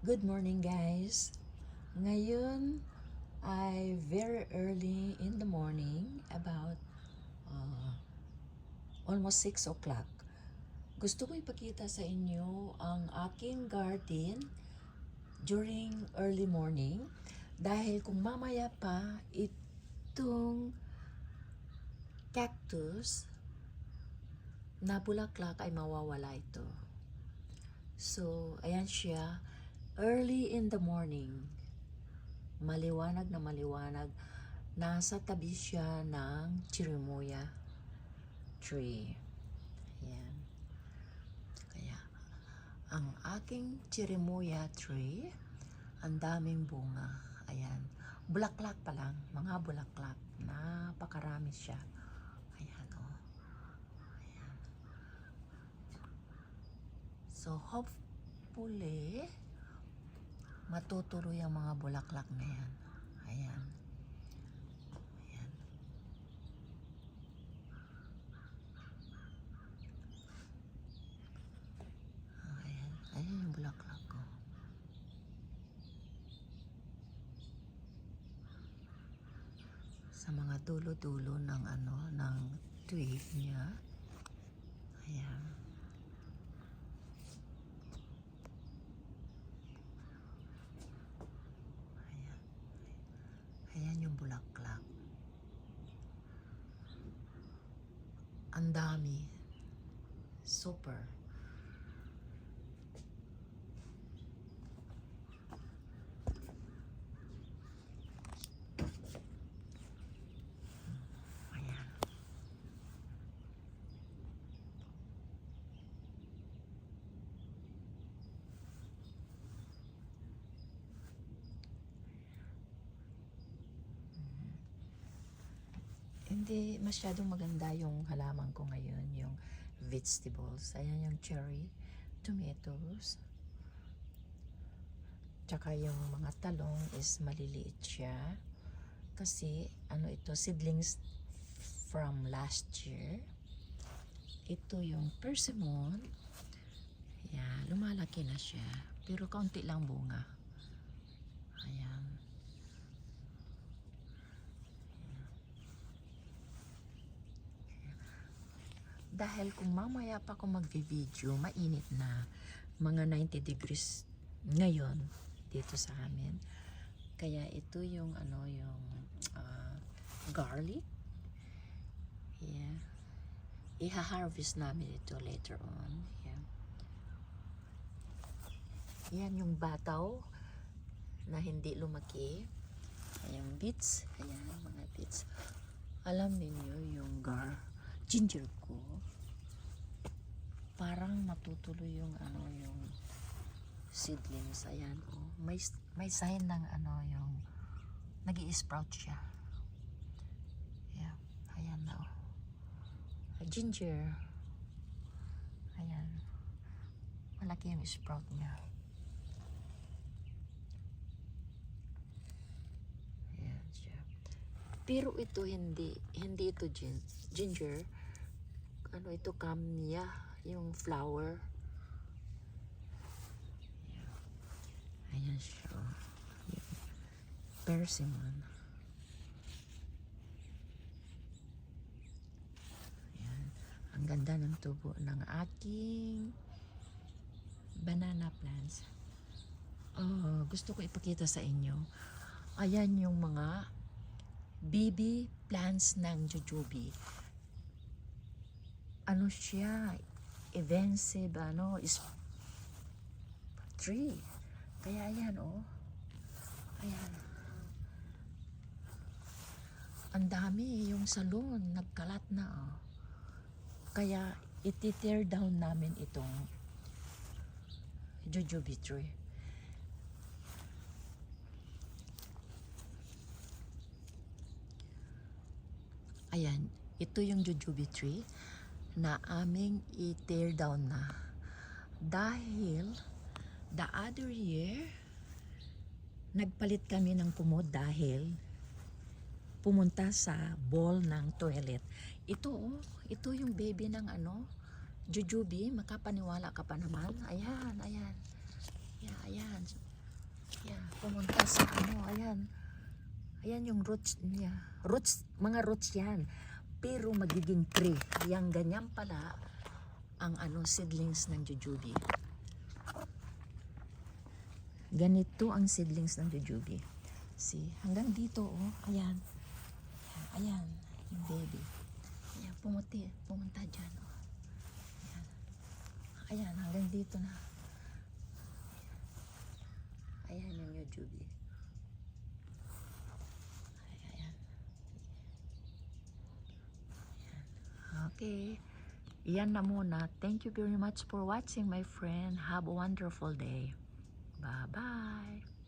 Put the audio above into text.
Good morning guys. Ngayon ay very early in the morning, about almost 6 o'clock. Gusto ko ipakita sa inyo ang aking garden during early morning dahil kung mamaya pa itong cactus na bulaklak ay mawawala ito. So, ayan siya. Early in the morning, maliwanag na maliwanag, nasa tabi siya ng chirimoya tree. Ayan. Kaya, ang aking chirimoya tree, ang daming bunga. Ayan. Bulaklak pa lang, mga bulaklak. Napakarami siya. Ayan, oh. Ayan. So, hopefully, matutuloy ang mga bulaklak na yan. Ayan. Ayan. Ayan. Ayan yung bulaklak ko. Sa mga dulo-dulo ng ng twig niya. Ayan. Ayan. Ayan yung bulaklak. Ang dami. Super. Ayan. Hindi masyadong maganda yung halaman ko ngayon, yung vegetables. Ayan yung cherry, tomatoes. Tsaka yung mga talong is maliliit siya. Kasi ito, seedlings from last year. Ito yung persimmon. Ayan, lumalaki na siya. Pero kaunti lang bunga. Ayan. Dahil kung mamaya pa ako magvi-video, mainit na. Mga 90 degrees ngayon dito sa amin. Kaya ito yung yung garlic. Yeah. Iha-harvest namin ito later on. Yeah. Yan yung bataw na hindi lumaki. Ayan, beets. Ayan, mga beets. Alam niyo yung ginger ko. Parang matutuloy yung yung seedlings. Ayan, oh. May sign ng yung nag-i-sprout siya. Yeah. Ayan na, oh. Ginger. Ayan. Malaki yung sprout niya. Ayan siya. Pero ito hindi ito ginger. Ito camellia, yung flower. Ayan siya. Persimmon. Ayan. Ang ganda ng tubo ng aking banana plants. Gusto ko ipakita sa inyo. Ayan yung mga baby plants ng jujube. Siya, invasive, is tree. Kaya ayan, oh. Ayan. Ang dami, yung salon, nagkalat na, oh. Kaya, iti-tear down namin itong jujube tree. Ayan, ito yung jujube tree na aming i-tear down na. Dahil, the other year, nagpalit kami ng kumot dahil pumunta sa bowl ng toilet. Ito yung baby ng jujube, makapaniwala ka pa naman. Ayan, ayan. Yeah, ayan. sa ano, ayan. Ayan yung roots niya. Roots, mga roots yan. Pero magiging tree. Yang ganyan pala ang ano, seedlings ng jujube. Ganito ang seedlings ng jujube. See, hanggang dito, oh, ayan. Ayan, yung baby. Ayan, pumunta dyan, oh. Ayan, hanggang dito na. Ayan yung jujube. Ayan. Okay. Iyan na muna. Thank you very much for watching, my friend. Have a wonderful day. Bye-bye.